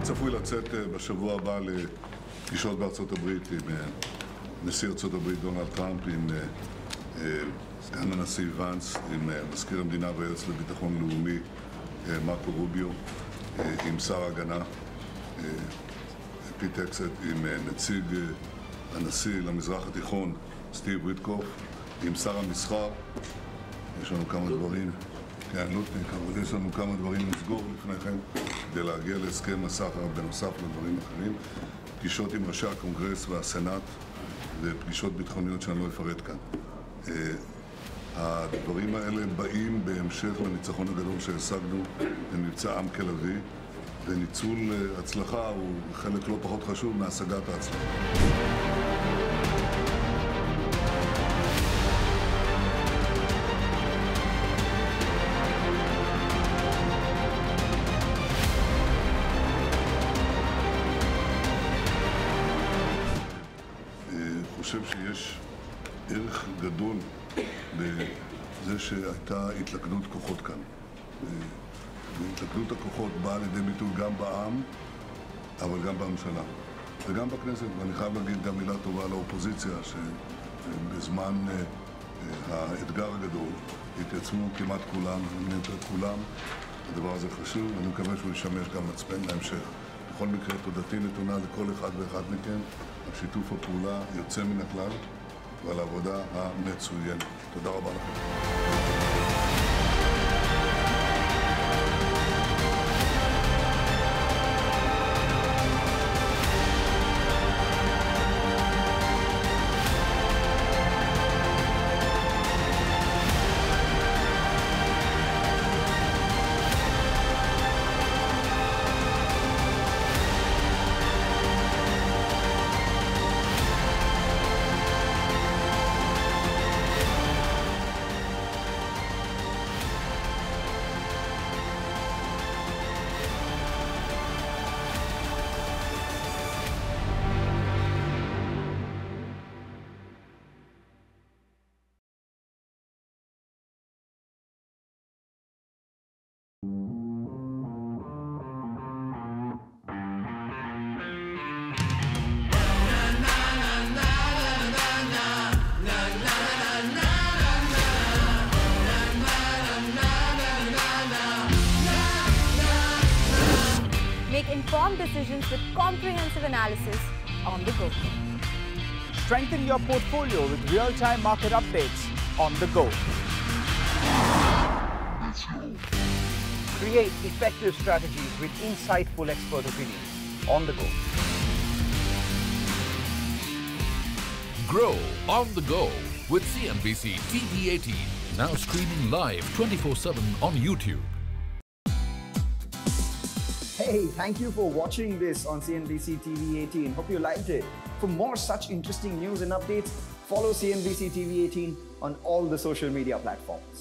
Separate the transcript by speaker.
Speaker 1: צפוי לצאת בשבוע הבא לפגישות בארצות הברית עם נשיא ארצות הברית דונלד טראמפ, עם סגן הנשיא ונס, עם מזכיר המדינה והיועץ לביטחון לאומי מרקו רוביו, עם שר ההגנה פיט הקסט, עם נציג הנשיא למזרח התיכון סטיב ויטקוף, עם שר המסחר. יש לנו כמה דברים, כן, לוטניק, אבל יש לנו כמה דברים לסגור לפני כן כדי להגיע להסכם הסחר בנוסף לדברים אחרים. פגישות עם ראשי הקונגרס והסנאט ופגישות ביטחוניות שאני לא אפרט כאן. הדברים האלה באים בהמשך לניצחון הגדול שהשגנו במבצע עם כלבי, וניצול הצלחה הוא חלק לא פחות חשוב מהשגת ההצלחה. אני חושב שיש ערך גדול בזה שהייתה התלכדות כוחות כאן. והתלכדות הכוחות באה לידי ביטוי גם בעם, אבל גם בממשלה וגם בכנסת. ואני חייב להגיד גם מילה טובה לאופוזיציה, שבזמן האתגר הגדול התייצבו כמעט כולם, כולם. הדבר הזה חשוב, ואני מקווה שהוא ישמש גם מצפן להמשך. בכל מקרה, תודתי נתונה לכל אחד ואחד מכם על שיתוף הפעולה יוצא מן הכלל ועל העבודה המצוינת. תודה רבה לכם.
Speaker 2: Make informed decisions with comprehensive analysis on the go.
Speaker 3: Strengthen your portfolio with real-time market updates on the go. Create effective strategies with insightful expert opinions on the go.
Speaker 4: Grow on the go with CNBC TV18, now streaming live 24/7 on YouTube.
Speaker 3: Hey, thank you for watching this on CNBC TV18. Hope you liked it. For more such interesting news and updates, follow CNBC TV18 on all the social media platforms.